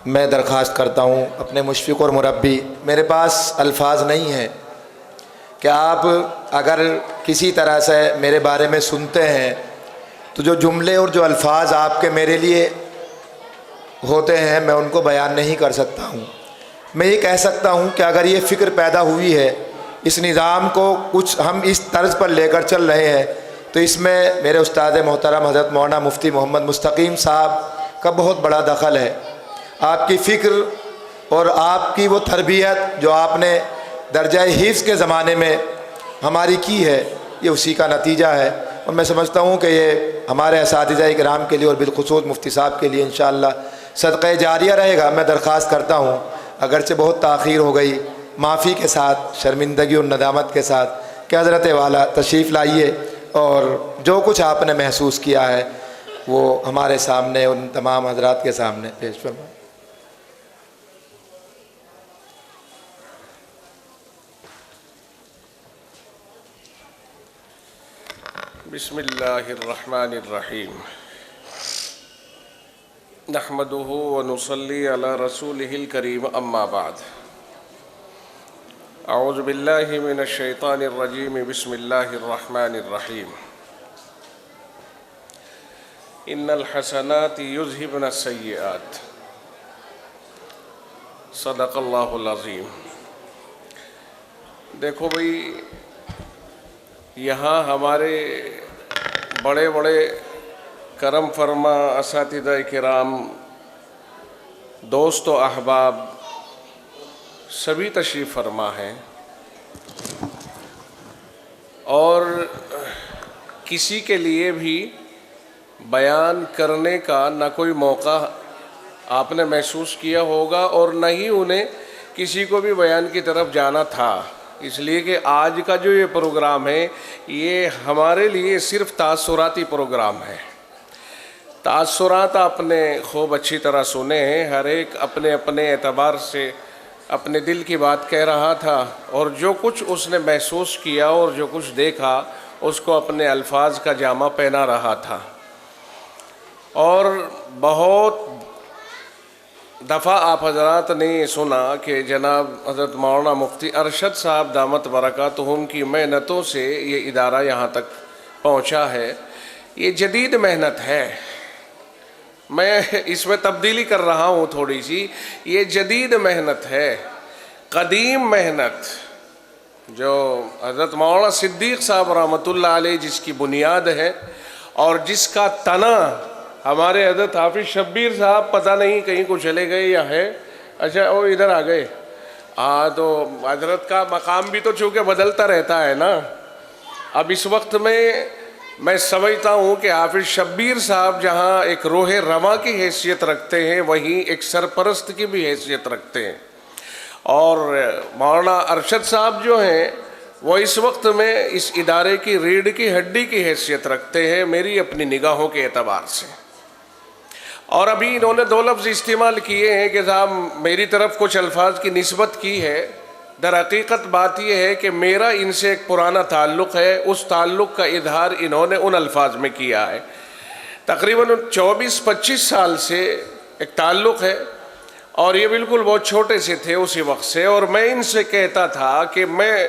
میں درخواست کرتا ہوں اپنے مشفق اور مربی، میرے پاس الفاظ نہیں ہیں کہ آپ اگر کسی طرح سے میرے بارے میں سنتے ہیں تو جو جملے اور جو الفاظ آپ کے میرے لیے ہوتے ہیں میں ان کو بیان نہیں کر سکتا ہوں۔ میں یہ کہہ سکتا ہوں کہ اگر یہ فکر پیدا ہوئی ہے، اس نظام کو کچھ ہم اس طرز پر لے کر چل رہے ہیں، تو اس میں میرے استاد محترم حضرت مولانا مفتی محمد مستقیم صاحب کا بہت بڑا دخل ہے۔ آپ کی فکر اور آپ کی وہ تربیت جو آپ نے درجہ حفظ کے زمانے میں ہماری کی ہے، یہ اسی کا نتیجہ ہے، اور میں سمجھتا ہوں کہ یہ ہمارے اساتذہ اکرام کے لیے اور بالخصوص مفتی صاحب کے لیے انشاءاللہ صدقہ جاریہ رہے گا۔ میں درخواست کرتا ہوں، اگرچہ بہت تاخیر ہو گئی، معافی کے ساتھ، شرمندگی اور ندامت کے ساتھ، کہ حضرت والا تشریف لائیے اور جو کچھ آپ نے محسوس کیا ہے وہ ہمارے سامنے ان تمام حضرات کے سامنے پیش فرمائیں۔ بسم اللہ الرحمن الرحیم، نحمدہ ونصلی علی رسولہ الکریم، اما بعد، اعوذ باللہ من الشیطان الرجیم، بسم اللہ الرحمن الرحیم، ان الحسنات یذہبن السیئات، صدق اللہ العظیم۔ دیکھو بھئی، یہاں ہمارے بڑے بڑے کرم فرما اساتذہ کرام، دوست و احباب سبھی تشریف فرما ہیں، اور کسی کے لیے بھی بیان کرنے کا نہ کوئی موقع آپ نے محسوس کیا ہوگا، اور نہ ہی انہیں کسی کو بھی بیان کی طرف جانا تھا، اس لیے کہ آج کا جو یہ پروگرام ہے یہ ہمارے لیے صرف تاثراتی پروگرام ہے۔ تاثرات آپ نے خوب اچھی طرح سنے ہیں، ہر ایک اپنے اپنے اعتبار سے اپنے دل کی بات کہہ رہا تھا، اور جو کچھ اس نے محسوس کیا اور جو کچھ دیکھا اس کو اپنے الفاظ کا جامہ پہنا رہا تھا۔ اور بہت دفعہ آپ حضرات نے یہ سنا کہ جناب حضرت مولانا مفتی ارشد صاحب دامت برکاتہم کی محنتوں سے یہ ادارہ یہاں تک پہنچا ہے۔ یہ جدید محنت ہے، میں اس میں تبدیلی کر رہا ہوں تھوڑی سی، یہ جدید محنت ہے، قدیم محنت جو حضرت مولانا صدیق صاحب رحمۃ اللہ علیہ جس کی بنیاد ہے، اور جس کا تنا ہمارے حضرت حافظ شبیر صاحب پتہ نہیں کہیں کو چلے گئے یا ہے، اچھا وہ ادھر آ گئے، تو حضرت کا مقام بھی تو چونکہ بدلتا رہتا ہے نا۔ اب اس وقت میں سمجھتا ہوں کہ حافظ شبیر صاحب جہاں ایک روح رواں کی حیثیت رکھتے ہیں، وہیں ایک سرپرست کی بھی حیثیت رکھتے ہیں، اور مولانا ارشد صاحب جو ہیں وہ اس وقت میں اس ادارے کی ریڑھ کی ہڈی کی حیثیت رکھتے ہیں میری اپنی نگاہوں کے اعتبار سے۔ اور ابھی انہوں نے دو لفظ استعمال کیے ہیں کہ صاحب میری طرف کچھ الفاظ کی نسبت کی ہے، در حقیقت بات یہ ہے کہ میرا ان سے ایک پرانا تعلق ہے، اس تعلق کا اظہار انہوں نے ان الفاظ میں کیا ہے۔ تقریباً 24-25 سال سے ایک تعلق ہے، اور یہ بالکل بہت چھوٹے سے تھے اسی وقت سے، اور میں ان سے کہتا تھا کہ میں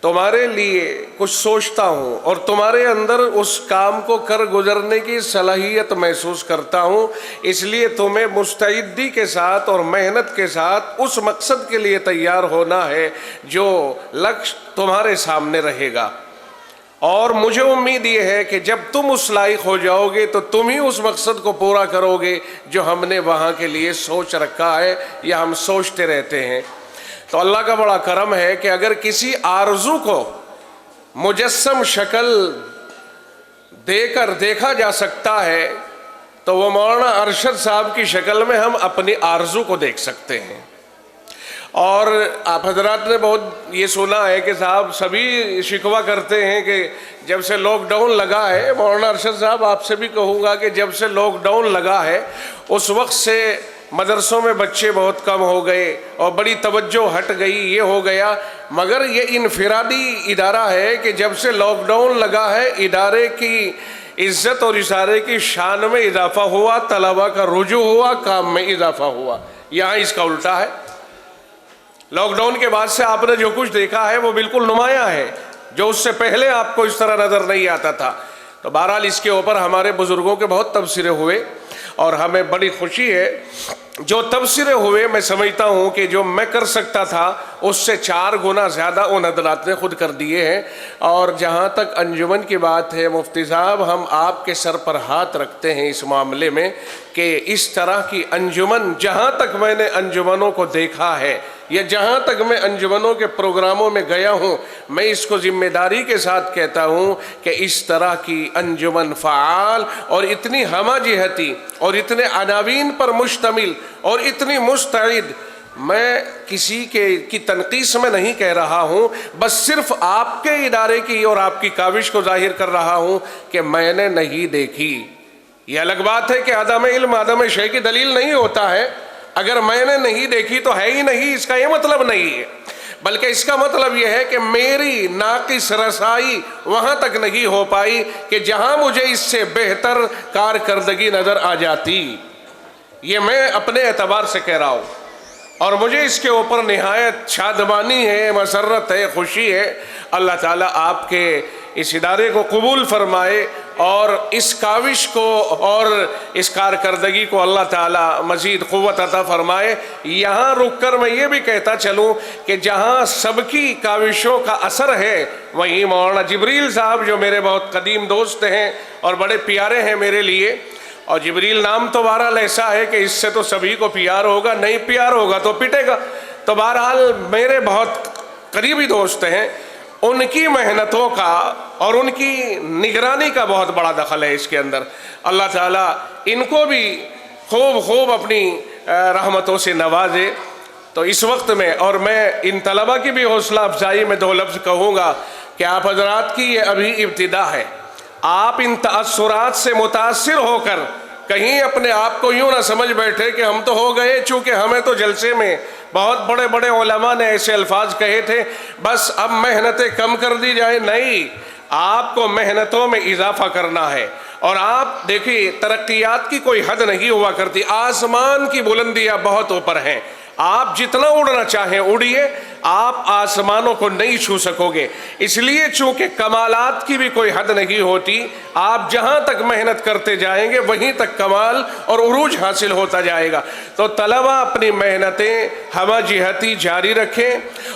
تمہارے لیے کچھ سوچتا ہوں اور تمہارے اندر اس کام کو کر گزرنے کی صلاحیت محسوس کرتا ہوں، اس لیے تمہیں مستعدی کے ساتھ اور محنت کے ساتھ اس مقصد کے لیے تیار ہونا ہے جو لکش تمہارے سامنے رہے گا، اور مجھے امید یہ ہے کہ جب تم اس لائق ہو جاؤ گے تو تم ہی اس مقصد کو پورا کرو گے جو ہم نے وہاں کے لیے سوچ رکھا ہے یا ہم سوچتے رہتے ہیں۔ تو اللہ کا بڑا کرم ہے کہ اگر کسی آرزو کو مجسم شکل دے کر دیکھا جا سکتا ہے تو وہ مولانا ارشد صاحب کی شکل میں ہم اپنی آرزو کو دیکھ سکتے ہیں۔ اور آپ حضرات نے بہت یہ سنا ہے کہ صاحب سبھی شکوہ کرتے ہیں کہ جب سے لاک ڈاؤن لگا ہے، مولانا ارشد صاحب آپ سے بھی کہوں گا کہ جب سے لاک ڈاؤن لگا ہے اس وقت سے مدرسوں میں بچے بہت کم ہو گئے اور بڑی توجہ ہٹ گئی، یہ ہو گیا، مگر یہ انفرادی ادارہ ہے کہ جب سے لاک ڈاؤن لگا ہے ادارے کی عزت اور ادارے کی شان میں اضافہ ہوا، طلبہ کا رجوع ہوا، کام میں اضافہ ہوا۔ یہاں اس کا الٹا ہے۔ لاک ڈاؤن کے بعد سے آپ نے جو کچھ دیکھا ہے وہ بالکل نمایاں ہے، جو اس سے پہلے آپ کو اس طرح نظر نہیں آتا تھا۔ تو بہرحال اس کے اوپر ہمارے بزرگوں کے بہت تبصرے ہوئے، اور ہمیں بڑی خوشی ہے جو تبصرے ہوئے، میں سمجھتا ہوں کہ جو میں کر سکتا تھا اس سے 4 گنا زیادہ ان حضرات نے خود کر دیے ہیں۔ اور جہاں تک انجمن کی بات ہے مفتی صاحب، ہم آپ کے سر پر ہاتھ رکھتے ہیں اس معاملے میں کہ اس طرح کی انجمن، جہاں تک میں نے انجمنوں کو دیکھا ہے یا جہاں تک میں انجمنوں کے پروگراموں میں گیا ہوں، میں اس کو ذمہ داری کے ساتھ کہتا ہوں کہ اس طرح کی انجمن فعال اور اتنی ہمہ جہتی اور اتنے عناوین پر مشتمل اور اتنی مستعد، میں کسی کی تنقیص میں نہیں کہہ رہا ہوں، بس صرف آپ کے ادارے کی اور آپ کی کاوش کو ظاہر کر رہا ہوں کہ میں نے نہیں دیکھی۔ یہ الگ بات ہے کہ عدم علم عدم شے کی دلیل نہیں ہوتا ہے، اگر میں نے نہیں دیکھی تو ہے ہی نہیں، اس کا یہ مطلب نہیں ہے، بلکہ اس کا مطلب یہ ہے کہ میری ناقص رسائی وہاں تک نہیں ہو پائی کہ جہاں مجھے اس سے بہتر کارکردگی نظر آ جاتی۔ یہ میں اپنے اعتبار سے کہہ رہا ہوں، اور مجھے اس کے اوپر نہایت شادمانی ہے، مسرت ہے، خوشی ہے۔ اللہ تعالیٰ آپ کے اس ادارے کو قبول فرمائے، اور اس کاوش کو اور اس کارکردگی کو اللہ تعالیٰ مزید قوت عطا فرمائے۔ یہاں رک کر میں یہ بھی کہتا چلوں کہ جہاں سب کی کاوشوں کا اثر ہے، وہیں مولانا جبریل صاحب جو میرے بہت قدیم دوست ہیں اور بڑے پیارے ہیں میرے لیے، اور جبریل نام تو بہرحال ایسا ہے کہ اس سے تو سبھی کو پیار ہوگا، نہیں پیار ہوگا تو پٹے گا، تو بہرحال میرے بہت قریبی دوست ہیں، ان کی محنتوں کا اور ان کی نگرانی کا بہت بڑا دخل ہے اس کے اندر۔ اللہ تعالیٰ ان کو بھی خوب اپنی رحمتوں سے نوازے۔ تو اس وقت میں، اور میں ان طلبہ کی بھی حوصلہ افزائی میں 2 لفظ کہوں گا کہ آپ حضرات کی یہ ابھی ابتدا ہے، آپ ان تأثرات سے متاثر ہو کر کہیں اپنے آپ کو یوں نہ سمجھ بیٹھے کہ ہم تو ہو گئے، چونکہ ہمیں تو جلسے میں بہت بڑے بڑے علماء نے ایسے الفاظ کہے تھے، بس اب محنتیں کم کر دی جائیں۔ نہیں، آپ کو محنتوں میں اضافہ کرنا ہے، اور آپ دیکھیے ترقیات کی کوئی حد نہیں ہوا کرتی، آسمان کی بلندیاں بہت اوپر ہیں، آپ جتنا اڑنا چاہیں اڑیے، آپ آسمانوں کو نہیں چھو سکو گے، اس لیے چونکہ کمالات کی بھی کوئی حد نہیں ہوتی، آپ جہاں تک محنت کرتے جائیں گے وہیں تک کمال اور عروج حاصل ہوتا جائے گا۔ تو طلبہ اپنی محنتیں ہمہ جہتی جاری رکھیں،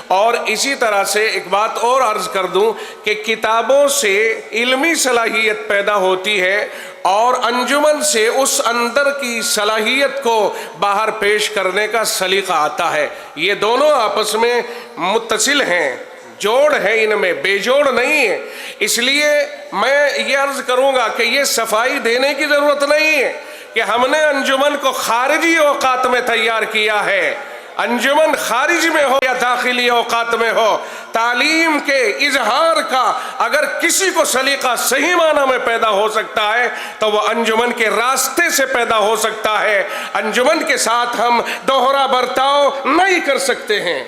اور اسی طرح سے ایک بات اور عرض کر دوں کہ کتابوں سے علمی صلاحیت پیدا ہوتی ہے، اور انجمن سے اس اندر کی صلاحیت کو باہر پیش کرنے کا سلیقہ آتا ہے۔ یہ دونوں آپس میں متصل ہیں، جوڑ ہے ان میں، بے جوڑ نہیں ہے۔ اس لیے میں یہ عرض کروں گا کہ یہ صفائی دینے کی ضرورت نہیں ہے کہ ہم نے انجمن کو خارجی اوقات میں تیار کیا ہے۔ انجمن خارج میں ہو یا داخلی اوقات میں ہو، تعلیم کے اظہار کا اگر کسی کو سلیقہ صحیح معنی میں پیدا ہو سکتا ہے تو وہ انجمن کے راستے سے پیدا ہو سکتا ہے۔ انجمن کے ساتھ ہم دوہرا برتاؤ نہیں کر سکتے ہیں۔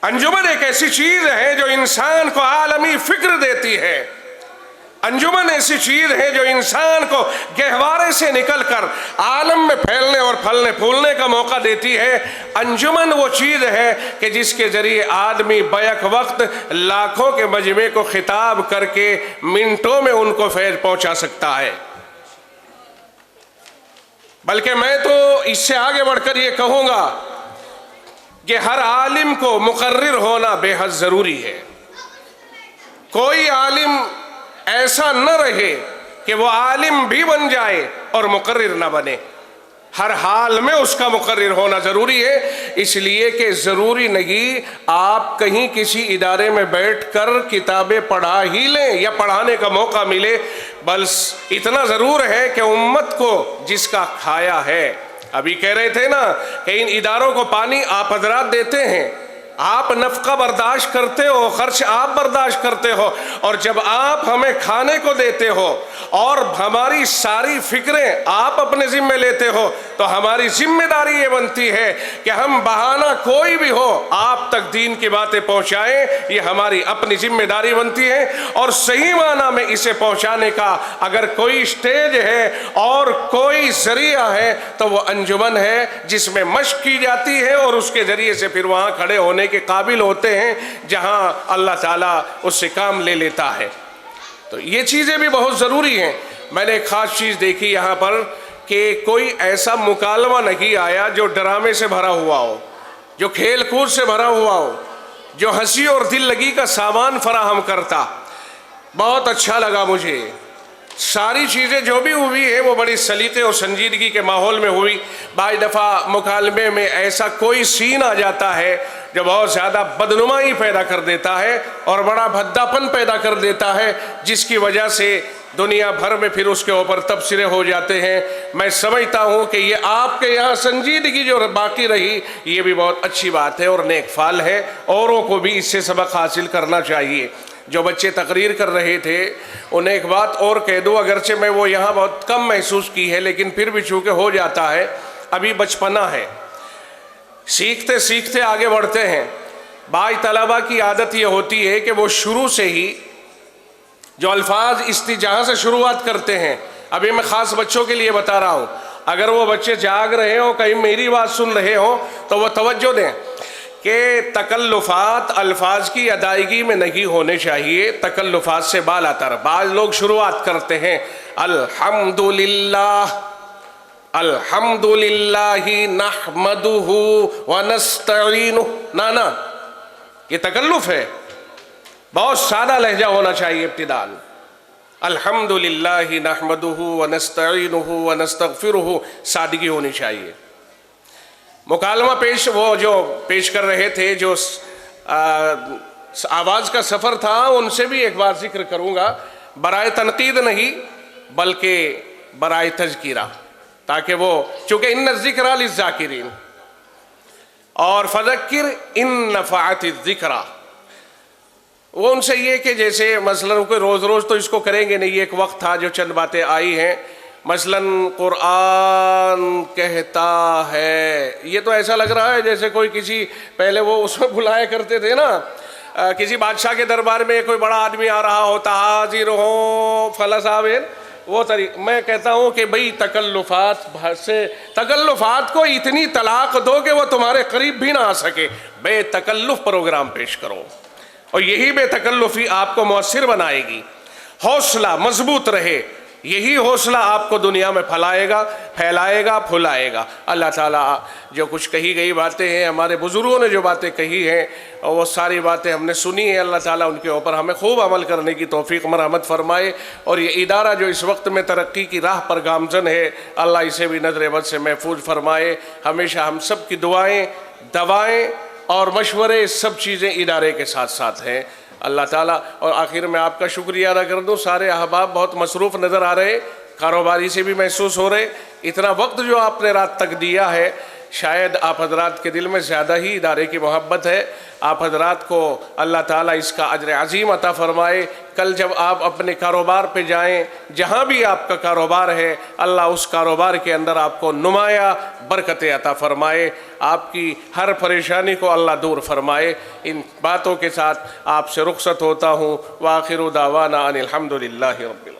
انجمن ایک ایسی چیز ہے جو انسان کو عالمی فکر دیتی ہے، انجمن ایسی چیز ہے جو انسان کو گہوارے سے نکل کر عالم میں پھیلنے اور پھلنے پھولنے کا موقع دیتی ہے۔ انجمن وہ چیز ہے کہ جس کے ذریعے آدمی بیک وقت لاکھوں کے مجمع کو خطاب کر کے منٹوں میں ان کو فیض پہنچا سکتا ہے۔ بلکہ میں تو اس سے آگے بڑھ کر یہ کہوں گا کہ ہر عالم کو مقرر ہونا بے حد ضروری ہے۔ کوئی عالم ایسا نہ رہے کہ وہ عالم بھی بن جائے اور مقرر نہ بنے، ہر حال میں اس کا مقرر ہونا ضروری ہے۔ اس لیے کہ ضروری نہیں آپ کہیں کسی ادارے میں بیٹھ کر کتابیں پڑھا ہی لیں یا پڑھانے کا موقع ملے، بس اتنا ضرور ہے کہ امت کو جس کا کھایا ہے، ابھی کہہ رہے تھے نا کہ ان اداروں کو پانی آپ حضرات دیتے ہیں، آپ نفقہ برداشت کرتے ہو، خرچ آپ برداشت کرتے ہو، اور جب آپ ہمیں کھانے کو دیتے ہو اور ہماری ساری فکریں آپ اپنے ذمہ لیتے ہو، تو ہماری ذمہ داری یہ بنتی ہے کہ ہم بہانہ کوئی بھی ہو آپ تک دین کی باتیں پہنچائیں۔ یہ ہماری اپنی ذمہ داری بنتی ہے، اور صحیح معنی میں اسے پہنچانے کا اگر کوئی اسٹیج ہے اور کوئی ذریعہ ہے تو وہ انجمن ہے، جس میں مشق کی جاتی ہے، اور اس کے ذریعے سے پھر وہاں کھڑے ہونے کے قابل ہوتے ہیں جہاں اللہ تعالیٰ اس سے کام لے لیتا ہے۔ تو یہ چیزیں بھی بہت ضروری ہیں۔ میں نے ایک خاص چیز دیکھی یہاں پر کہ کوئی ایسا مکالمہ نہیں آیا جو ڈرامے سے بھرا ہوا ہو، جو کھیل کود سے بھرا ہوا ہو، جو ہنسی اور دل لگی کا سامان فراہم کرتا۔ بہت اچھا لگا مجھے۔ ساری چیزیں جو بھی ہوئی ہیں وہ بڑی سلیقے اور سنجیدگی کے ماحول میں ہوئی۔ بعض دفعہ مکالمے میں ایسا کوئی سین آ جاتا ہے جو بہت زیادہ بدنمائی پیدا کر دیتا ہے اور بڑا بھداپن پیدا کر دیتا ہے، جس کی وجہ سے دنیا بھر میں پھر اس کے اوپر تبصرے ہو جاتے ہیں۔ میں سمجھتا ہوں کہ یہ آپ کے یہاں سنجیدگی جو باقی رہی، یہ بھی بہت اچھی بات ہے اور نیک فال ہے، اوروں کو بھی اس سے سبق حاصل کرنا چاہیے۔ جو بچے تقریر کر رہے تھے انہیں ایک بات اور کہہ دوں، اگرچہ میں وہ یہاں بہت کم محسوس کی ہے، لیکن پھر بھی چونکہ ہو جاتا ہے، ابھی بچپنا ہے، سیکھتے سیکھتے آگے بڑھتے ہیں۔ بعض طلبہ کی عادت یہ ہوتی ہے کہ وہ شروع سے ہی جو الفاظ جہاں سے شروعات کرتے ہیں، ابھی میں خاص بچوں کے لیے بتا رہا ہوں، اگر وہ بچے جاگ رہے ہوں، کہیں میری بات سن رہے ہوں، تو وہ توجہ دیں کہ تکلفات الفاظ کی ادائیگی میں نہیں ہونے چاہیے، تکلفات سے بالا تر۔ بعض لوگ شروعات کرتے ہیں الحمدللہ الحمدللہ نحمدہ ونستعینہ، نا یہ تکلف ہے۔ بہت سادہ لہجہ ہونا چاہیے ابتداءً، الحمدللہ نحمدہ ونستعینہ ونستغفرہ، سادگی ہونی چاہیے۔ مکالمہ وہ جو پیش کر رہے تھے، جو آواز کا سفر تھا، ان سے بھی ایک بار ذکر کروں گا، برائے تنقید نہیں بلکہ برائے تذکرہ، تاکہ وہ چونکہ ان الذکرى للذاکرین، اور فذکر ان نفعت الذکرى، وہ ان سے یہ کہ جیسے مثلاً کوئی روز روز تو اس کو کریں گے نہیں، یہ ایک وقت تھا جو چند باتیں آئی ہیں، مثلاً قرآن کہتا ہے، یہ تو ایسا لگ رہا ہے جیسے کوئی کسی پہلے وہ اس میں بلایا کرتے تھے نا، کسی بادشاہ کے دربار میں کوئی بڑا آدمی آ رہا ہوتا، حاضر ہوں فلاں صاحب، وہ طریقہ۔ میں کہتا ہوں کہ بھئی تکلفات کو اتنی طلاق دو کہ وہ تمہارے قریب بھی نہ آ سکے، بے تکلف پروگرام پیش کرو، اور یہی بے تکلفی آپ کو مؤثر بنائے گی۔ حوصلہ مضبوط رہے، یہی حوصلہ آپ کو دنیا میں پھیلائے گا پھلائے گا۔ اللہ تعالیٰ جو کچھ کہی گئی باتیں ہیں، ہمارے بزرگوں نے جو باتیں کہی ہیں، اور وہ ساری باتیں ہم نے سنی ہیں، اللہ تعالیٰ ان کے اوپر ہمیں خوب عمل کرنے کی توفیق مرحمت فرمائے، اور یہ ادارہ جو اس وقت میں ترقی کی راہ پر گامزن ہے، اللہ اسے بھی نظر بد سے محفوظ فرمائے۔ ہمیشہ ہم سب کی دعائیں، دوائیں اور مشورے، سب چیزیں ادارے کے ساتھ ساتھ ہیں، اللہ تعالیٰ۔ اور آخر میں آپ کا شکریہ ادا کر دوں، سارے احباب بہت مصروف نظر آ رہے، کاروباری سے بھی محسوس ہو رہے، اتنا وقت جو آپ نے رات تک دیا ہے، شاید آپ حضرات کے دل میں زیادہ ہی ادارے کی محبت ہے۔ آپ حضرات کو اللہ تعالیٰ اس کا اجر عظیم عطا فرمائے۔ کل جب آپ اپنے کاروبار پہ جائیں، جہاں بھی آپ کا کاروبار ہے، اللہ اس کاروبار کے اندر آپ کو نمایاں برکتیں عطا فرمائے، آپ کی ہر پریشانی کو اللہ دور فرمائے۔ ان باتوں کے ساتھ آپ سے رخصت ہوتا ہوں، وآخر دعوانا ان الحمدللہ رب العالمین۔